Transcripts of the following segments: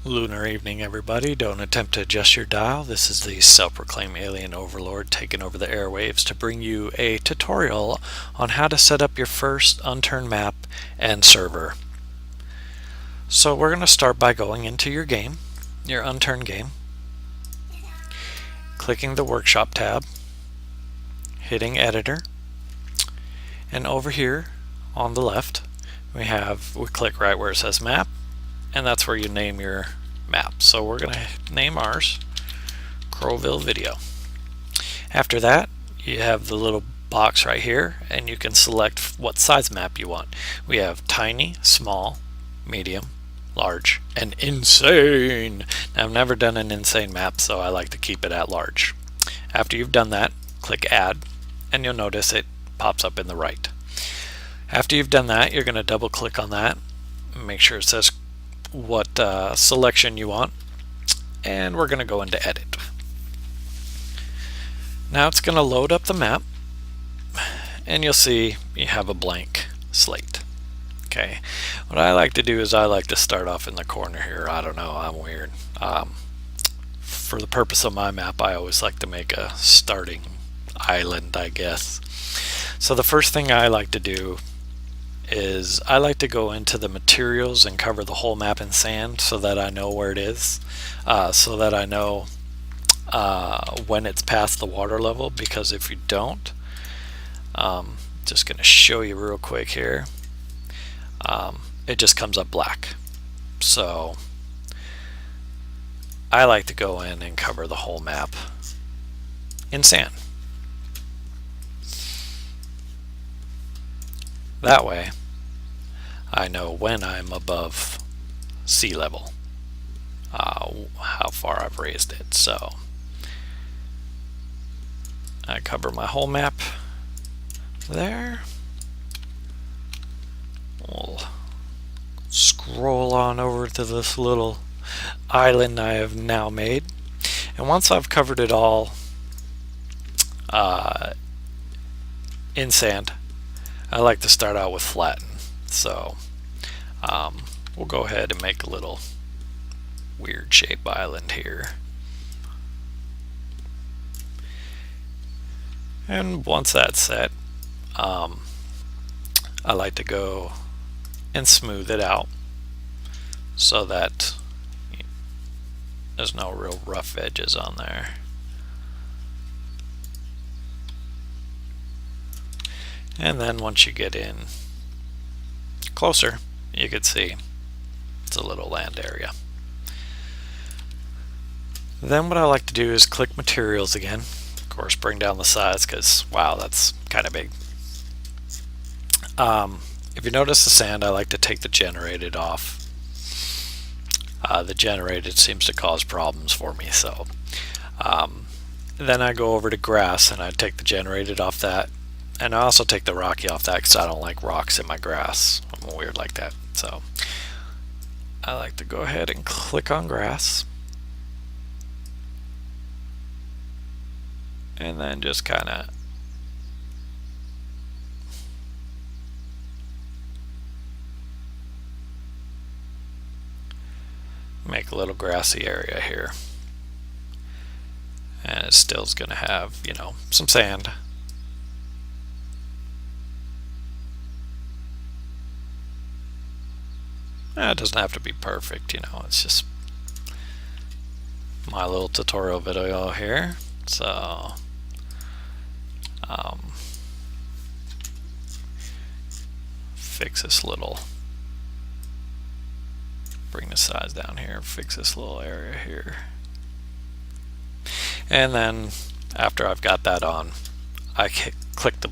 Lunar evening, everybody. Don't attempt to adjust your dial. This is the self-proclaimed alien overlord taking over the airwaves to bring you a tutorial on how to set up your first Unturned map and server. So we're going to start by going into your game, your Unturned game, clicking the Workshop tab, hitting Editor, and over here on the left we click right where it says Map, and that's where you name your map. So we're going to name ours Crowville Video. After that, you have the little box right here, and you can select what size map you want. We have tiny, small, medium, large, and insane. Now, I've never done an insane map, so I like to keep it at large. After you've done that, click Add, and you'll notice it pops up in the right. After you've done that, you're going to double click on that, make sure it says what selection you want, and we're going to go into Edit. Now it's going to load up the map, and you'll see you have a blank slate. Okay, what I like to do is I like to start off in the corner here. I don't know, I'm weird. For the purpose of my map, I always like to make a starting island, I guess. So the first thing I like to do is I like to go into the materials and cover the whole map in sand so that I know where it is, so that I know when it's past the water level, because if you don't, just going to show you real quick here, it just comes up black. So I like to go in and cover the whole map in sand. That way I know when I'm above sea level, how far I've raised it. So I cover my whole map there. We'll scroll on over to this little island I have now made, and once I've covered it all in sand, I like to start out with flatten. So we'll go ahead and make a little weird shape island here. And once that's set, I like to go and smooth it out so that there's no real rough edges on there. And then once you get in closer, you can see it's a little land area. Then what I like to do is click materials again. Of course, bring down the size because, wow, that's kind of big. If you notice the sand, I like to take the generated off. The generated seems to cause problems for me, so then I go over to grass and I take the generated off that. And I also take the rocky off that because I don't like rocks in my grass. I'm weird like that. So I like to go ahead and click on grass. And then just kind of make a little grassy area here. And it still is going to have, you know, some sand. It doesn't have to be perfect, you know, it's just my little tutorial video here. So fix this little, bring the size down here, fix this little area here. And then after I've got that on, I click the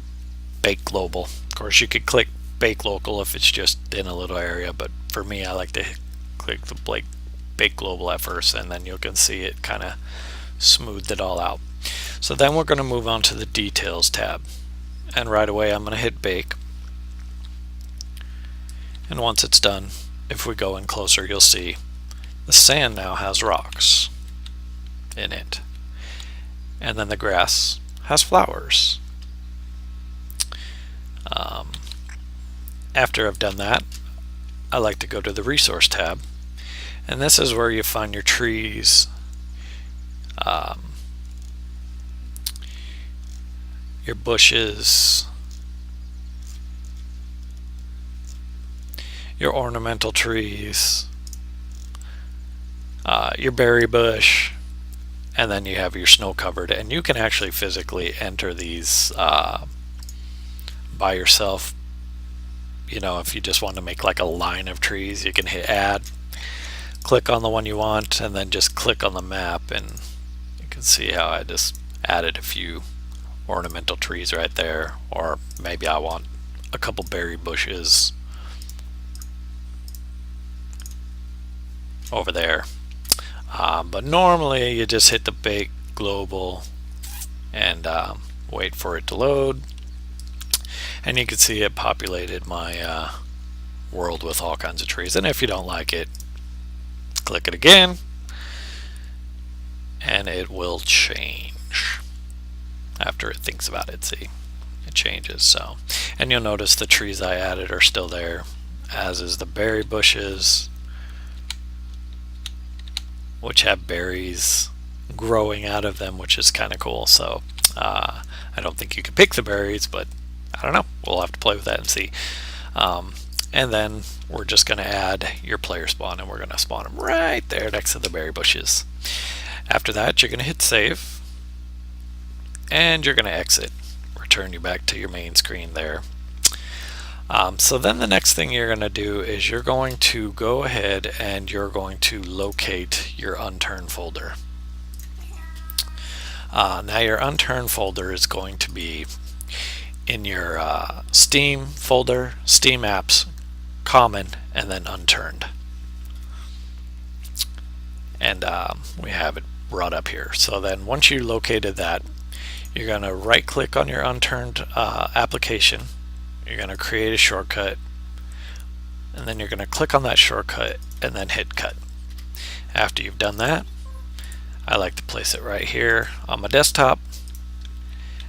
Bake Global. Of course, you could click Bake Local if it's just in a little area, but for me, I like to click the Bake Global at first, and then you can see it kind of smoothed it all out. So then we're going to move on to the Details tab, and right away I'm going to hit Bake. And once it's done, if we go in closer, you'll see the sand now has rocks in it, and then the grass has flowers. After I've done that, I like to go to the Resource tab, And this is where you find your trees, your bushes, your ornamental trees, your berry bush, and then you have your snow covered. And you can actually physically enter these by yourself. You know, if you just want to make like a line of trees, you can hit add, click on the one you want, and then just click on the map, and you can see how I just added a few ornamental trees right there. Or maybe I want a couple berry bushes over there. But normally you just hit the big global and wait for it to load, and you can see it populated my world with all kinds of trees. And if you don't like it, click it again and it will change after it thinks about it. See, it changes. So, and you'll notice the trees I added are still there, as is the berry bushes, which have berries growing out of them, which is kind of cool. So I don't think you can pick the berries, but I don't know, we'll have to play with that and see. And then we're just going to add your player spawn, and we're going to spawn them right there next to the berry bushes. After that, you're going to hit save, and you're going to exit, return you back to your main screen there. So then the next thing you're going to do is you're going to go ahead and you're going to locate your Unturned folder. Now your Unturned folder is going to be in your Steam folder, Steam apps, common, and then Unturned. And we have it brought up here. So then once you located that, you're going to right click on your Unturned application. You're going to create a shortcut, and then you're going to click on that shortcut and then hit cut. After you've done that, I like to place it right here on my desktop,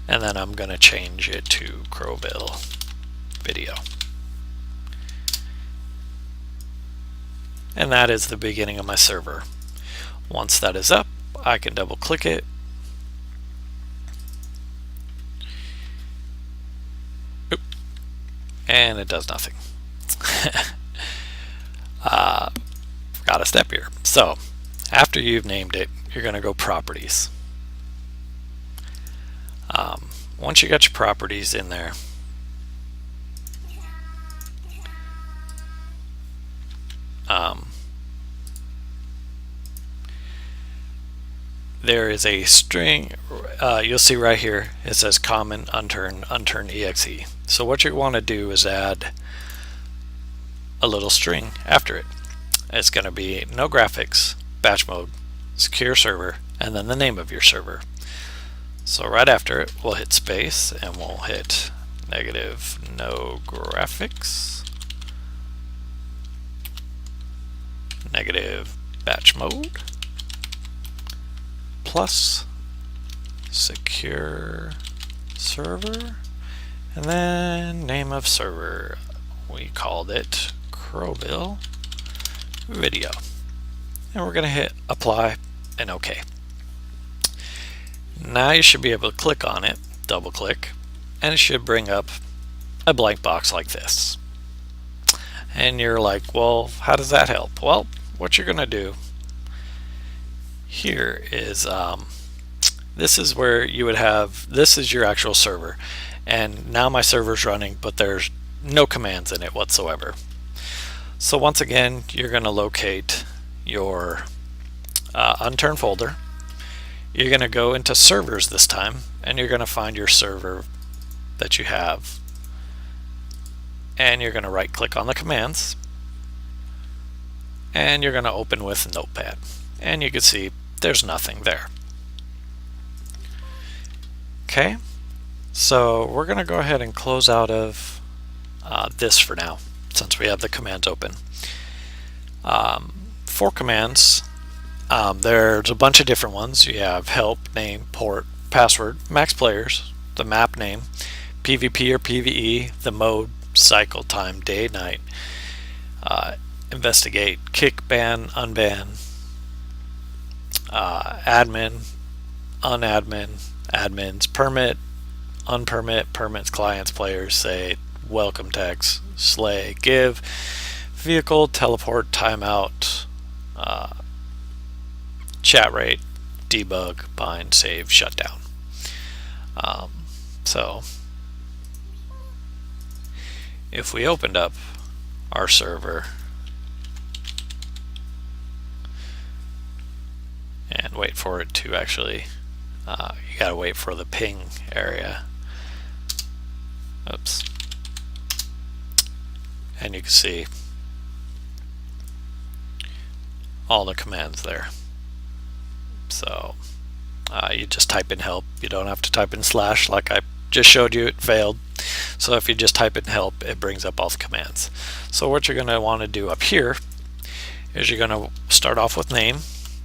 and then I'm going to change it to Crowville video. And that is the beginning of my server. Once that is up, I can double click it, and it does nothing. Forgot a step here. So after you've named it, you're going to go properties. Once you got your properties in there, there is a string, you'll see right here, it says common, unturned, unturned exe. So what you want to do is add a little string after it. It's going to be no graphics, batch mode, secure server, and then the name of your server. So right after it, we'll hit space and we'll hit negative no graphics, negative batch mode, plus secure server, and then name of server, we called it Crowville video, and we're going to hit apply and OK. Now you should be able to click on it, double click, and it should bring up a blank box like this. And you're like, well, how does that help? Well, what you're going to do here is this is where you would have, this is your actual server, and now my server's running, but there's no commands in it whatsoever. So once again, you're going to locate your Unturned folder. You're going to go into servers this time, and you're going to find your server that you have, and you're going to right click on the commands, and you're going to open with Notepad, and you can see there's nothing there. Okay, so we're going to go ahead and close out of this for now, since we have the commands open. For commands, there's a bunch of different ones. You have help, name, port, password, max players, the map name, PvP or PvE, the mode, cycle time, day, night, investigate, kick, ban, unban, admin, unadmin, admins, permit, unpermit, permits, clients, players, say, welcome text, slay, give, vehicle, teleport, timeout, chat rate, debug, bind, save, shutdown. So if we opened up our server and wait for it to actually, you gotta wait for the ping area. Oops. And you can see all the commands there. So you just type in help. You don't have to type in slash like I just showed you. It failed. So if you just type in help, it brings up all the commands. So what you're going to want to do up here is you're going to start off with name,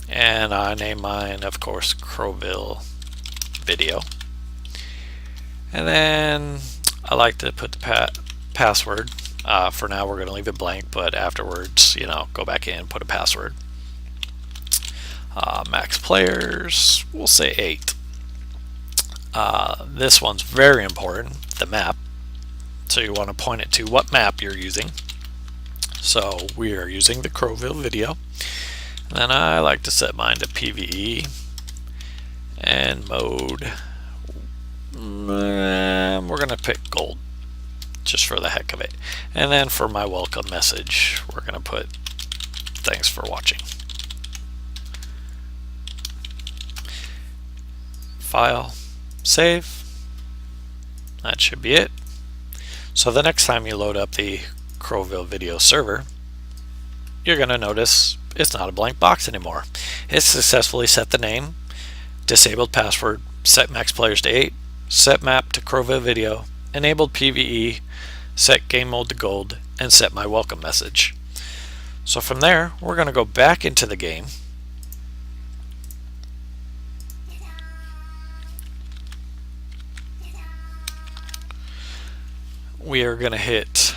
and I name mine, of course, Crowville Video. And then I like to put the password. For now we're going to leave it blank, but afterwards, go back in, put a password. Max players, we'll say 8. This one's very important, the map. So you want to point it to what map you're using. So we are using the Crowville Video. And then I like to set mine to PvE and mode. We're going to pick gold just for the heck of it. And then for my welcome message, we're going to put thanks for watching. File, save. That should be it. So the next time you load up the Crowville Video server, you're going to notice it's not a blank box anymore. It's successfully set the name, disabled password, set max players to 8, set map to Crowville Video, enabled PvE, set game mode to gold, and set my welcome message. So from there, we're going to go back into the game. We are going to hit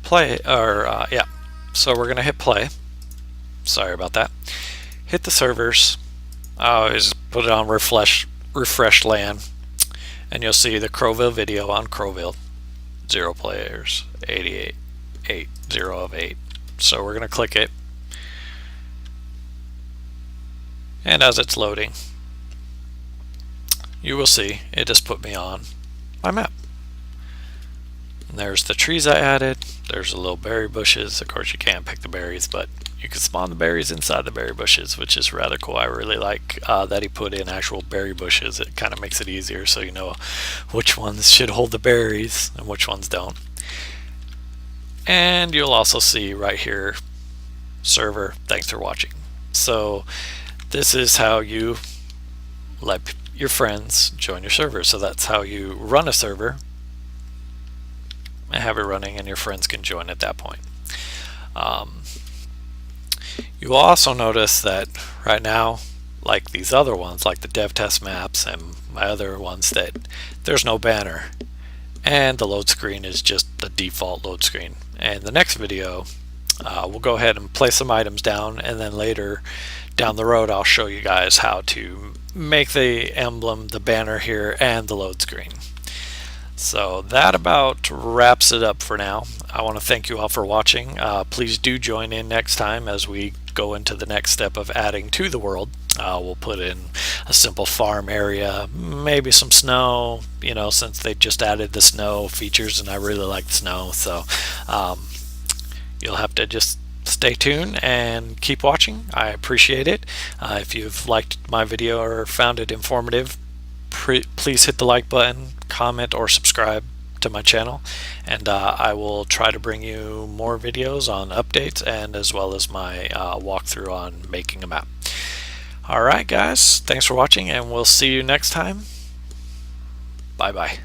play, or yeah, so we're going to hit play. Sorry about that. Hit the servers. I always put it on refresh LAN, and you'll see the Crowville Video on Crowville. 0 players, 88, 8, 0 of 8. So we're going to click it, and as it's loading, you will see it just put me on my map. And there's the trees I added. There's the little berry bushes. Of course you can't pick the berries, but you can spawn the berries inside the berry bushes, which is rather cool. I really like that he put in actual berry bushes. It kind of makes it easier so you know which ones should hold the berries and which ones don't. And you'll also see right here, server, thanks for watching. So this is how you let your friends join your server. So that's how you run a server and have it running, and your friends can join at that point. You will also notice that right now, like these other ones, like the dev test maps and my other ones, that there's no banner, and the load screen is just the default load screen. And the next video, we'll go ahead and place some items down, and then later down the road I'll show you guys how to make the emblem, the banner here, and the load screen. So that about wraps it up for now. I want to thank you all for watching. Please do join in next time as we go into the next step of adding to the world. We'll put in a simple farm area, maybe some snow, since they just added the snow features and I really like the snow. So you'll have to just stay tuned and keep watching. I appreciate it. If you've liked my video or found it informative, please hit the like button, comment, or subscribe to my channel, and I will try to bring you more videos on updates and as well as my walkthrough on making a map. Alright guys, thanks for watching, and we'll see you next time. Bye bye.